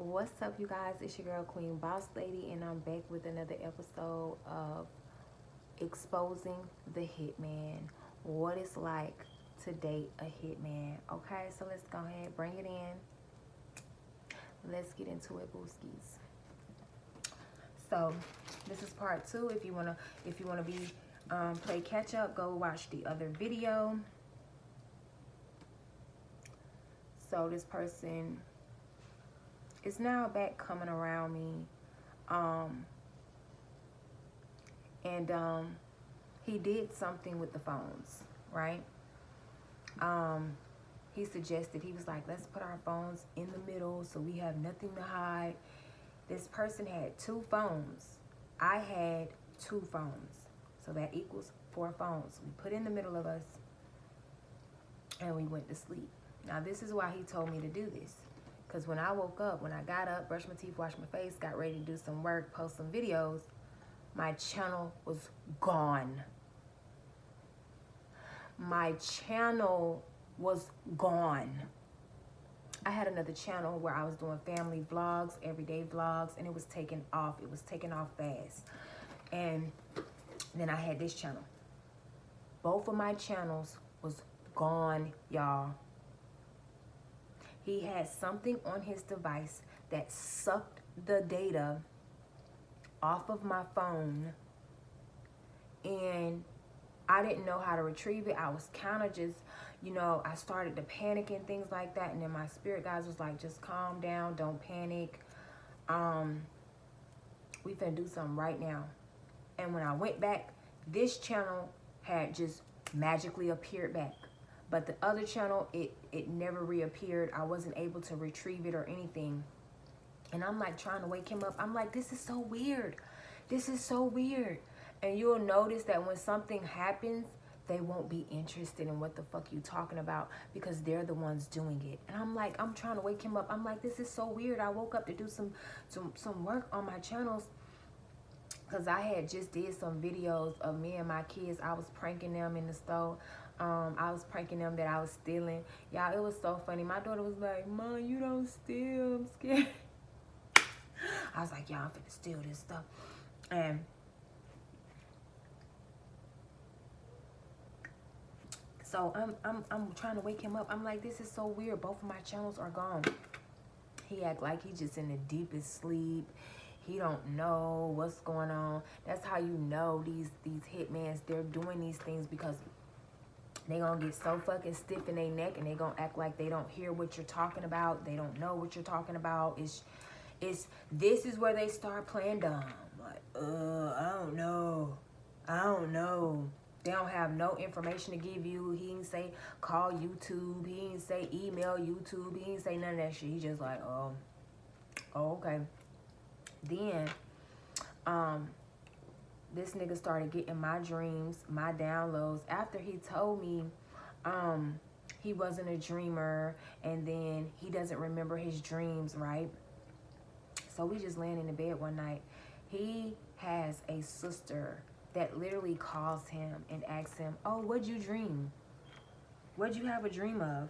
What's up, you guys? It's your girl Queen Boss Lady, and I'm back with another episode of Exposing the Hitman. What it's like to date a hitman. Okay, so let's go ahead, bring it in. Let's get into it, booskies. So this is part 2. If you wanna be play catch up, go watch the other video. So this person is now back coming around me, and he did something with the phones, right? He suggested, he was like, let's put our phones in the middle so we have nothing to hide. This person had 2 phones. I had 2 phones, so that equals 4 phones. We put in the middle of us and we went to sleep. Now this is why he told me to do this. Because when I woke up, when I got up, brushed my teeth, washed my face, got ready to do some work, post some videos, my channel was gone. My channel was gone. I had another channel where I was doing family vlogs, everyday vlogs, and it was taking off. It was taking off fast. And then I had this channel. Both of my channels was gone, y'all. He had something on his device that sucked the data off of my phone, and I didn't know how to retrieve it. I was kind of just, I started to panic and things like that, and then my spirit guys was like, just calm down, don't panic. We finna do something right now. And when I went back, this channel had just magically appeared back. But the other channel, it never reappeared. I wasn't able to retrieve it or anything. And I'm like trying to wake him up. I'm like, this is so weird. This is so weird. And you'll notice that when something happens, they won't be interested in what the fuck you talking about because they're the ones doing it. And I'm like, I'm trying to wake him up. I'm like, this is so weird. I woke up to do some work on my channels because I had just did some videos of me and my kids. I was pranking them in the store. I was pranking them that I was stealing. Y'all, it was so funny. My daughter was like, Mom, you don't steal. I'm scared. I was like, y'all, I'm finna steal this stuff. And so I'm trying to wake him up. I'm like, this is so weird. Both of my channels are gone. He act like he's just in the deepest sleep. He don't know what's going on. That's how you know these hitmans, they're doing these things because they gonna get so fucking stiff in their neck and they gonna act like they don't hear what you're talking about. They don't know what you're talking about. This is where they start playing dumb. Like, I don't know. They don't have no information to give you. He didn't say call YouTube. He didn't say email YouTube. He didn't say none of that shit. He just like, oh, okay. Then, this nigga started getting my dreams, my downloads, after he told me he wasn't a dreamer, and then he doesn't remember his dreams, right? So we just laying in the bed one night. He has a sister that literally calls him and asks him, oh, what'd you dream? What'd you have a dream of?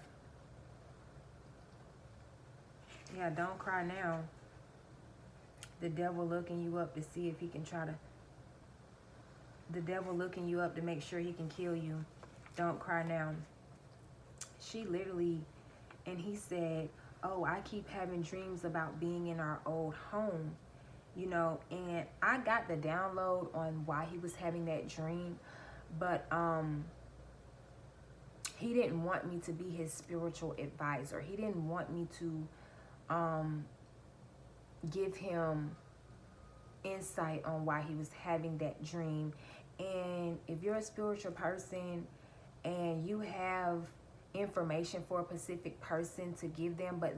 Yeah, don't cry now. The devil looking you up to see if he can the devil looking you up to make sure he can kill you. Don't cry now. She literally, and he said, oh, I keep having dreams about being in our old home, and I got the download on why he was having that dream, but he didn't want me to be his spiritual advisor. He didn't want me to give him insight on why he was having that dream. And if you're a spiritual person and you have information for a specific person to give them, but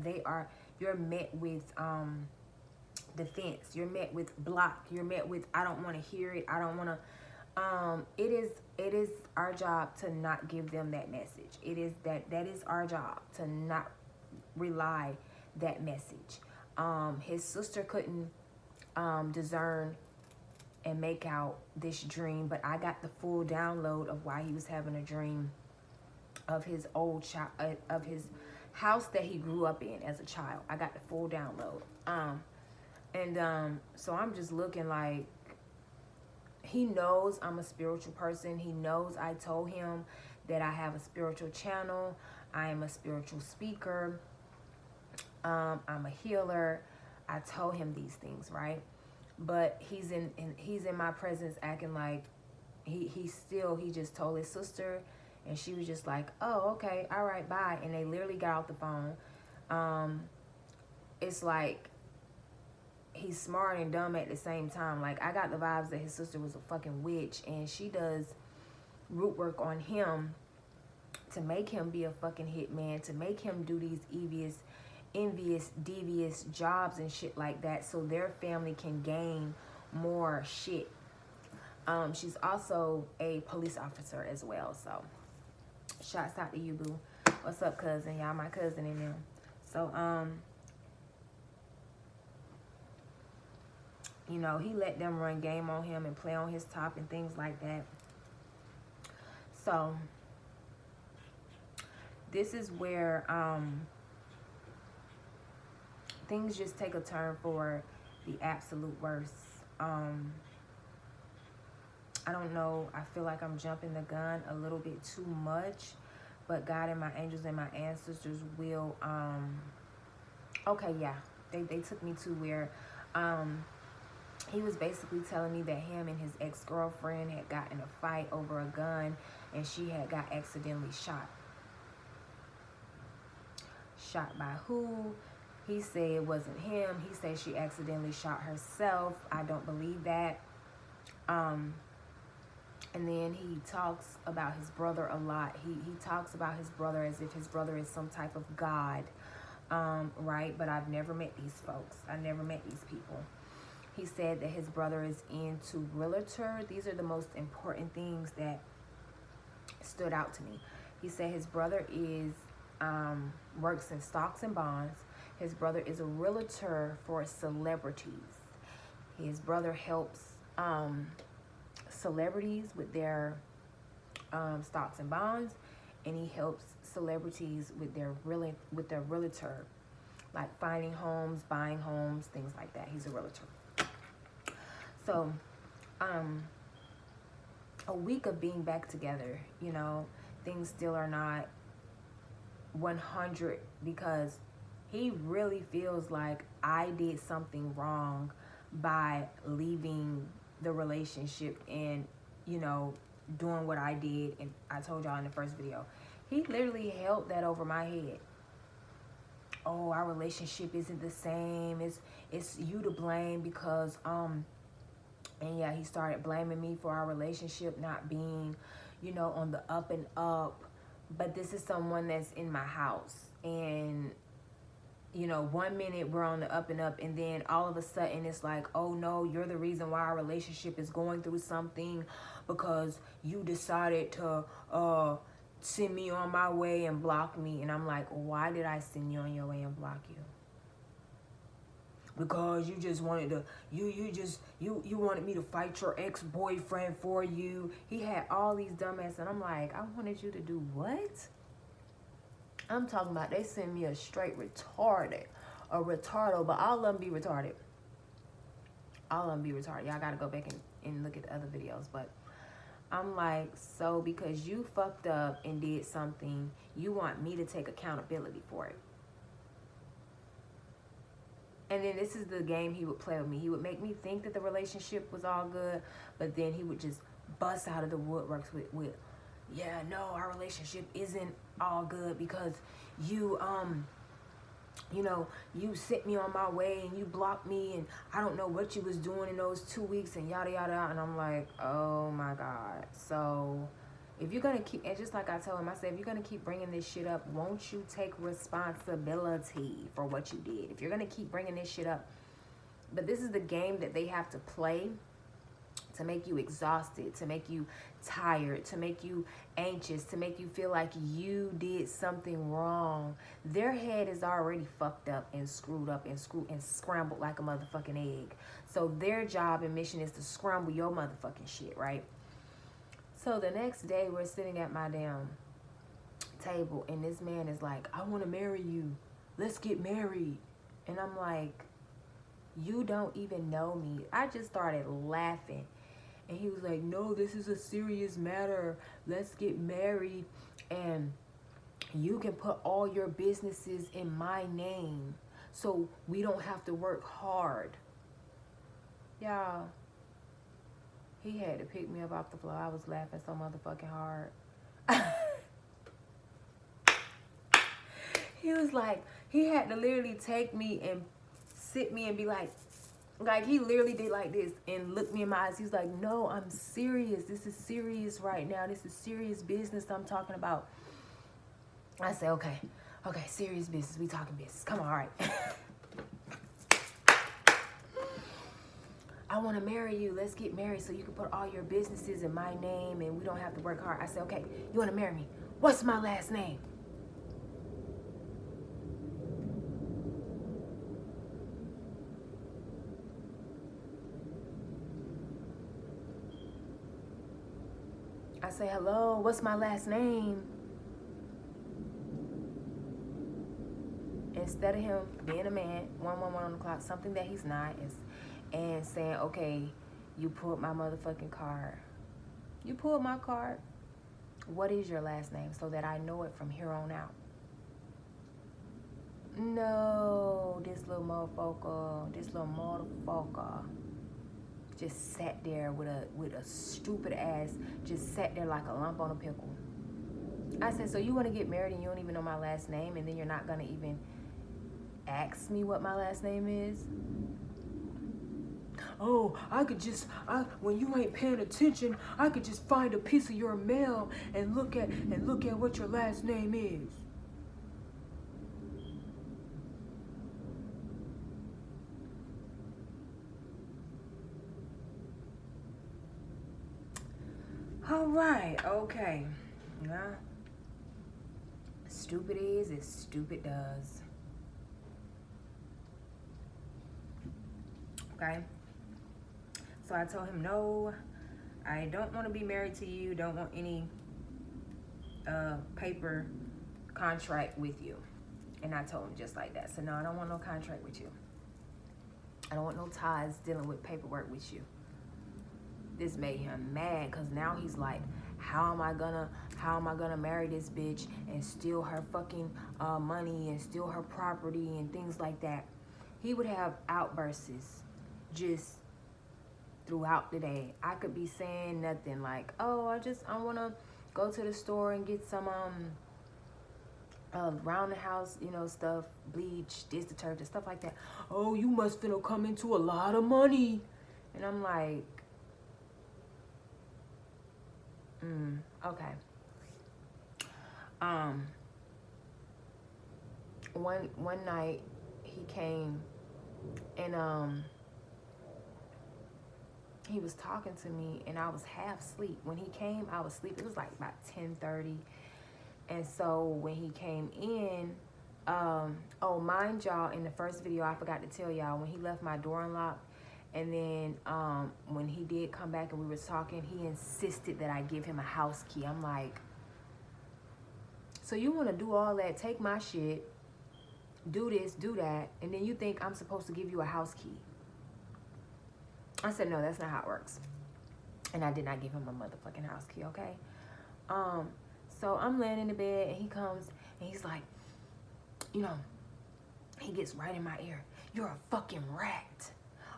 you're met with defense, you're met with block, you're met with I don't want to hear it, I don't want to, it is our job to not give them that message. It is that is our job, to not rely that message. His sister couldn't discern and make out this dream, but I got the full download of why he was having a dream of his old child, of his house that he grew up in as a child. I got the full download. So I'm just looking like, he knows I'm a spiritual person. He knows I told him that I have a spiritual channel. I am a spiritual speaker. I'm a healer. I told him these things, right? But he's in my presence acting like he just told his sister, and she was just like, oh, okay, all right, bye. And they literally got off the phone. It's like, he's smart and dumb at the same time. Like, I got the vibes that his sister was a fucking witch, and she does root work on him to make him be a fucking hitman, to make him do these envious, devious jobs and shit like that, so their family can gain more shit. She's also a police officer as well. So, shouts out to you, boo. What's up, cousin? Y'all my cousin in them. So, you know, he let them run game on him and play on his top and things like that. So, this is where things just take a turn for the absolute worst. I don't know. I feel like I'm jumping the gun a little bit too much. But God and my angels and my ancestors will... okay, yeah. They took me to where... he was basically telling me that him and his ex-girlfriend had gotten a fight over a gun, and she had got accidentally shot. Shot by who? He said it wasn't him. He said she accidentally shot herself. I don't believe that. And then he talks about his brother a lot. He talks about his brother as if his brother is some type of God, right? But I've never met these folks. I never met these people. He said that his brother is into realtor. These are the most important things that stood out to me. He said his brother is works in stocks and bonds. His brother is a realtor for celebrities. His brother helps celebrities with their stocks and bonds, and he helps celebrities with their realtor, like finding homes, buying homes, things like that. He's a realtor. So, a week of being back together, you know, things still are not 100, because he really feels like I did something wrong by leaving the relationship and, you know, doing what I did. And I told y'all in the first video, he literally held that over my head. Oh, our relationship isn't the same. It's you to blame because, and yeah, he started blaming me for our relationship not being, you know, on the up and up. But this is someone that's in my house. And, you know, 1 minute we're on the up and up, and then all of a sudden it's like, oh no, you're the reason why our relationship is going through something because you decided to send me on my way and block me. And I'm like, why did I send you on your way and block you? Because you just wanted to, you wanted me to fight your ex-boyfriend for you. He had all these dumbass, and I'm like, I wanted you to do what? I'm talking about they send me a straight retarded, a retardo, but all of them be retarded. All of them be retarded. Y'all gotta go back and look at the other videos, but I'm like, so because you fucked up and did something, you want me to take accountability for it. And then this is the game he would play with me. He would make me think that the relationship was all good, but then he would just bust out of the woodworks with yeah, no, our relationship isn't all good because you, you know, you sent me on my way and you blocked me and I don't know what you was doing in those 2 weeks and yada, yada. And I'm like, oh my God. So if you're going to keep, and just like I told him, I said, if you're going to keep bringing this shit up, won't you take responsibility for what you did? If you're going to keep bringing this shit up. But this is the game that they have to play to make you exhausted, to make you tired, to make you anxious, to make you feel like you did something wrong. Their head is already fucked up and screwed up and scrambled like a motherfucking egg. So their job and mission is to scramble your motherfucking shit, right? So the next day we're sitting at my damn table, and this man is like, I want to marry you. Let's get married. And I'm like, you don't even know me. I just started laughing. And he was like, no, this is a serious matter. Let's get married. And you can put all your businesses in my name, so we don't have to work hard. Y'all, he had to pick me up off the floor. I was laughing so motherfucking hard. He was like, he had to literally take me and sit me and be like he literally did like this and looked me in my eyes. He was like, no, I'm serious. This is serious right now. This is serious business I'm talking about. I said, okay, serious business. We talking business. Come on, all right. I want to marry you. Let's get married so you can put all your businesses in my name and we don't have to work hard. I said, okay, you want to marry me? What's my last name? I say, hello, what's my last name? Instead of him being a man, 111 on the clock, something that he's not, and saying, okay, you pulled my motherfucking card. You pulled my card. What is your last name so that I know it from here on out? No, this little motherfucker just sat there with a stupid ass, just sat there like a lump on a pickle. I said, so you want to get married and you don't even know my last name, and then you're not going to even ask me what my last name is? Oh, when you ain't paying attention, I could just find a piece of your mail and look at what your last name is. All right, okay. Nah. Stupid is as stupid does. Okay. So I told him, no, I don't want to be married to you. Don't want any paper contract with you. And I told him just like that. So no, I don't want no contract with you. I don't want no ties dealing with paperwork with you. This made him mad because now he's like, how am I gonna marry this bitch and steal her fucking money and steal her property and things like that. He would have outbursts just throughout the day. I could be saying nothing like, oh, I want to go to the store and get some around the house, stuff, bleach, dish detergent, stuff like that. Oh, you must finna come into a lot of money. And I'm like, okay. One night he came and he was talking to me and I was half asleep. When he came, I was asleep. It was like about 10:30. And so when he came in, mind y'all, in the first video, I forgot to tell y'all, when he left my door unlocked, and then when he did come back and we were talking, he insisted that I give him a house key. I'm like, so you want to do all that, take my shit, do this, do that, and then you think I'm supposed to give you a house key? I said, no, that's not how it works. And I did not give him a motherfucking house key, okay? So I'm laying in the bed, and he comes, and he's like, he gets right in my ear. You're a fucking rat.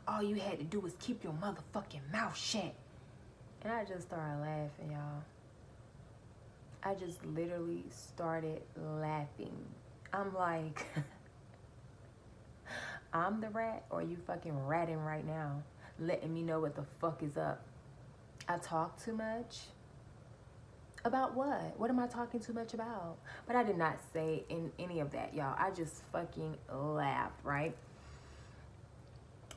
All you had to do was keep your motherfucking mouth shut. And I just started laughing, y'all. I just literally started laughing. I'm like, I'm the rat, or you fucking ratting right now, letting me know what the fuck is up? I talk too much? About what? What am I talking too much about? But I did not say in any of that, y'all. I just fucking laughed, right?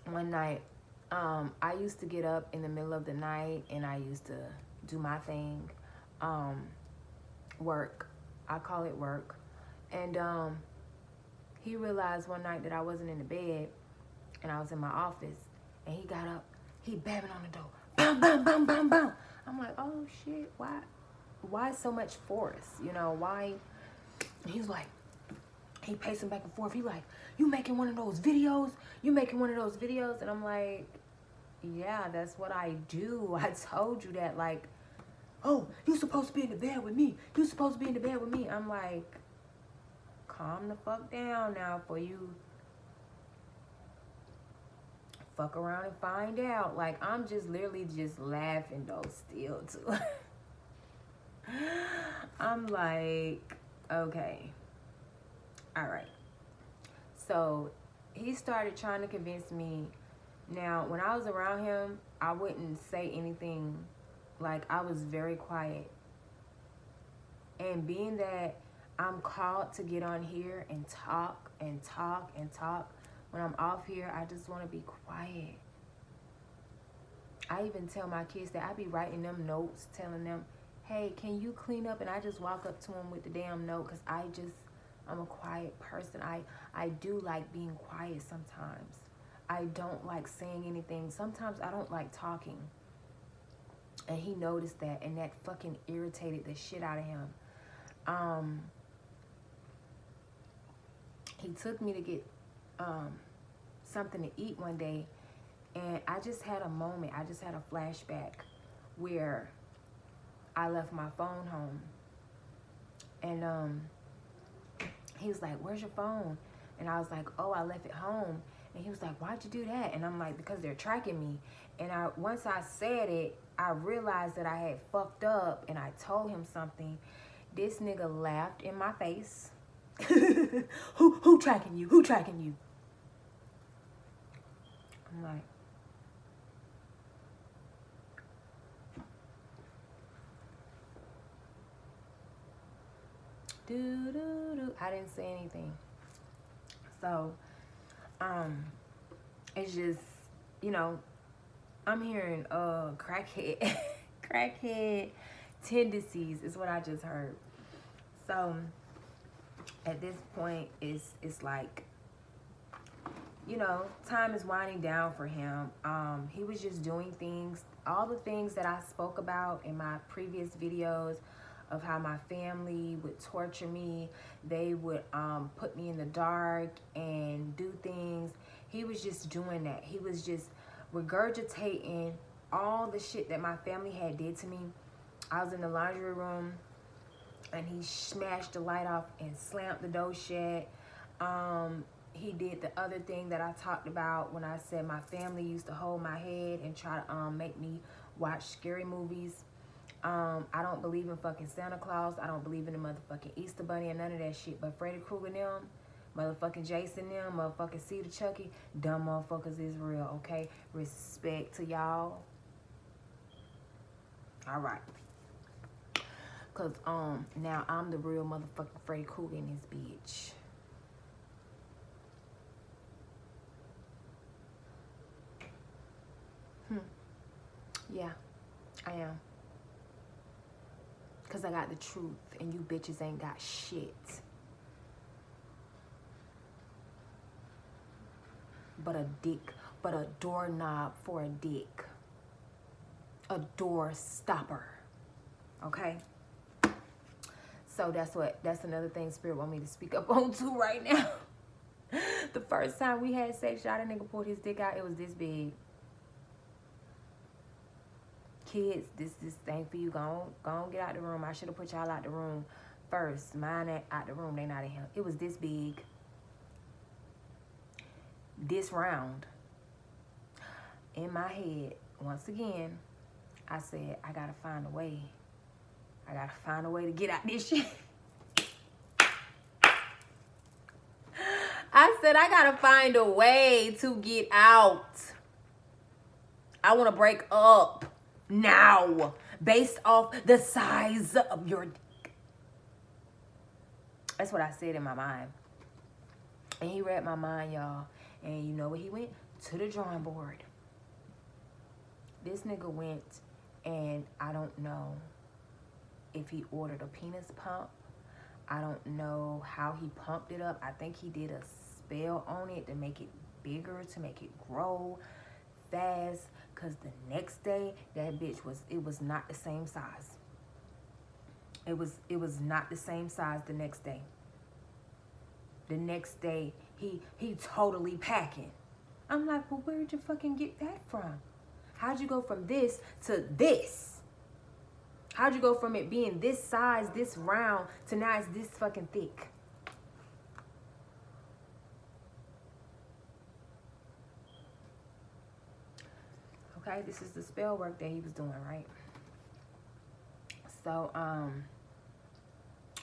One night, I used to get up in the middle of the night and I used to do my thing, work. I call it work. And he realized one night that I wasn't in the bed and I was in my office, and he got up, he bamming on the door, bam, bam, bam, bam, bam. I'm like, oh shit, why so much force? Why And he's like, he pacing back and forth. He like, you making one of those videos? You making one of those videos? And I'm like, yeah, that's what I do. I told you that. Like, oh, you supposed to be in the bed with me. You supposed to be in the bed with me. I'm like, calm the fuck down now for you fuck around and find out. Like, I'm just literally just laughing though still too. I'm like, okay, all right. So he started trying to convince me. Now, when I was around him, I wouldn't say anything. Like, I was very quiet. And being that I'm called to get on here and talk and talk and talk, when I'm off here, I just want to be quiet. I even tell my kids that I be writing them notes, telling them, hey, can you clean up? And I just walk up to them with the damn note, because I'm a quiet person. I do like being quiet sometimes. I don't like saying anything. Sometimes I don't like talking. And he noticed that, and that fucking irritated the shit out of him. He took me to get something to eat one day, and I just had a moment. I just had a flashback where I left my phone home, and he was like, where's your phone? And I was like, oh, I left it home. And he was like, why'd you do that? And I'm like, because they're tracking me. And once I said it, I realized that I had fucked up, and I told him something. This nigga laughed in my face. Who tracking you? Who tracking you? I'm like, do. I didn't say anything. So, it's just, I'm hearing crackhead tendencies is what I just heard. So at this point, it's like, time is winding down for him. He was just doing things, all the things that I spoke about in my previous videos of how my family would torture me. They would put me in the dark and do things. He was just doing that. He was just regurgitating all the shit that my family had did to me. I was in the laundry room, and he smashed the light off and slammed the door shut. He did the other thing that I talked about when I said my family used to hold my head and try to make me watch scary movies. I don't believe in fucking Santa Claus. I don't believe in the motherfucking Easter Bunny and none of that shit. But Freddy Krueger and them, motherfucking Jason them, motherfucking Cedar Chucky, dumb motherfuckers is real, okay? Respect to y'all. All right. Because now I'm the real motherfucking Freddy Krueger in this bitch. Yeah, I am. Because I got the truth, and you bitches ain't got shit. But a dick, but a doorknob for a dick. A door stopper. Okay? So that's another thing Spirit want me to speak up on too right now. The first time we had sex, y'all, that nigga pulled his dick out, it was this big. Kids, this thing for you. Go on, get out the room. I should have put y'all out the room first. Mine out the room. They not in here. It was this big. This round. In my head, once again, I said, I gotta find a way. I gotta find a way to get out this shit. I said, I gotta find a way to get out. I want to break up. Now, based off the size of your dick. That's what I said in my mind. And he read my mind, y'all. And you know where he went? To the drawing board. This nigga went, and I don't know if he ordered a penis pump. I don't know how he pumped it up. I think he did a spell on it to make it bigger, to make it grow fast. Because the next day, that bitch it was not the same size. It was not the same size the next day. the next day he totally packing. I'm like, well, where'd you fucking get that from? How'd you go from this to this? How'd you go from it being this size, this round, to now it's this fucking thick? Okay, this is the spell work that he was doing, right? So,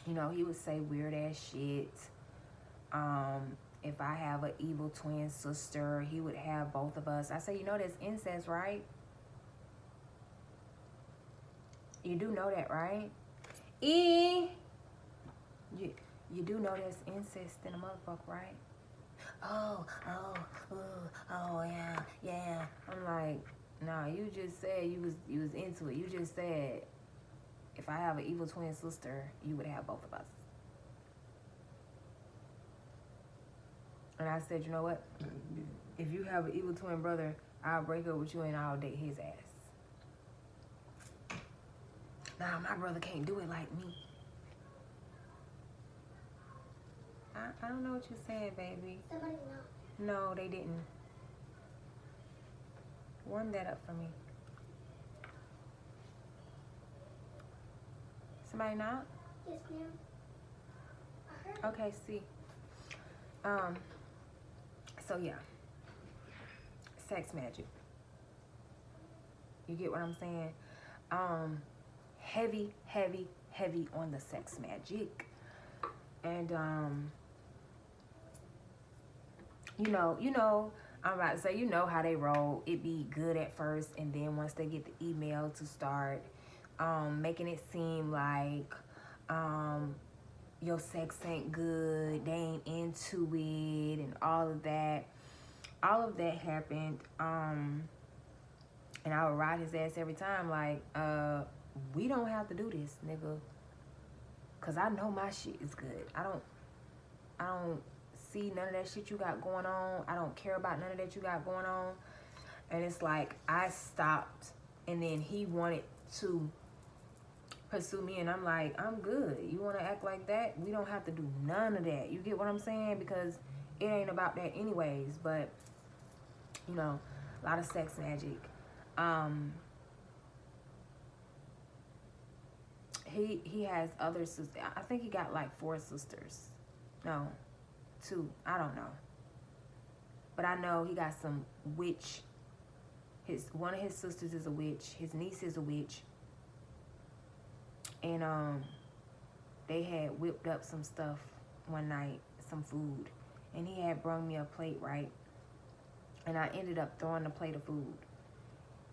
you know, he would say weird ass shit. If I have an evil twin sister, he would have both of us. I say, you know that's incest, right? You do know that, right? You do know that's incest in a motherfucker, right? Oh, yeah. I'm like, nah, you just said you was into it. You just said if I have an evil twin sister, you would have both of us. And I said, you know what? If you have an evil twin brother, I'll break up with you and I'll date his ass. Nah, my brother can't do it like me. I don't know what you said, baby. Somebody knocked. No, they didn't. Warm that up for me. Somebody knock? Yes, ma'am. I heard. Okay, see. So yeah. Sex magic. You get what I'm saying? Heavy on the sex magic. And you know, I'm about to say, you know how they roll. It be good at first, and then once they get the email to start making it seem like your sex ain't good, they ain't into it, and all of that happened. And I would ride his ass every time, like, we don't have to do this, nigga, cause I know my shit is good. I don't see none of that shit you got going on. I don't care about none of that you got going on. And it's like, I stopped, and then he wanted to pursue me, and I'm like, I'm good. You want to act like that? We don't have to do none of that. You get what I'm saying? Because it ain't about that anyways. But, you know, a lot of sex magic. He has other sisters. I think he got like 4 sisters. No, 2. I don't know. But I know he got some witch. One of his sisters is a witch. His niece is a witch. And they had whipped up some stuff one night, some food. And he had brought me a plate, right? And I ended up throwing the plate of food.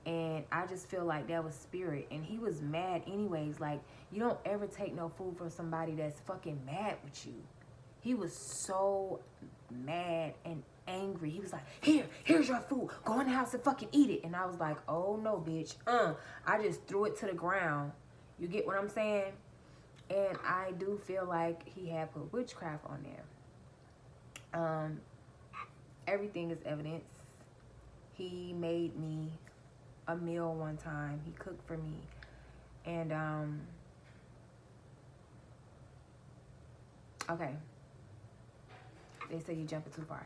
And I just feel like that was spirit. And he was mad anyways. Like, you don't ever take no food from somebody that's fucking mad with you. He was so mad and angry. He was like, here's your food. Go in the house and fucking eat it. And I was like, oh no, bitch. I just threw it to the ground. You get what I'm saying? And I do feel like he had put witchcraft on there. Everything is evidence. He made me a meal one time. He cooked for me. And, okay. They say you jumping too far.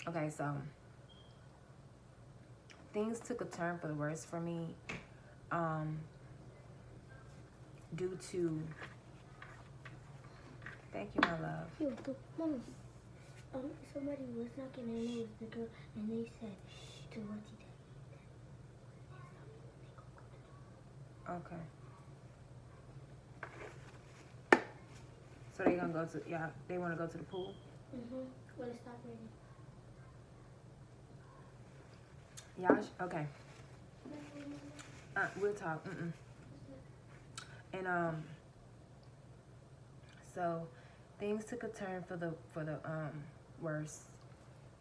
Okay, so things took a turn for the worse for me. Due to, thank you, my love. Yo, Mama. Somebody was knocking and it was the girl, and they said, to what he did. Okay. So they gonna go to, yeah, they want to go to the pool? When it stopped raining. Y'all, okay. We'll talk. And so things took a turn for the worse,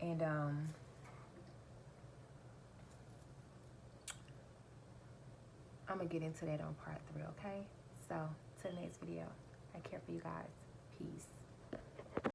and I'm gonna get into that on part 3. Okay, so till the next video. I care for you guys. Peace.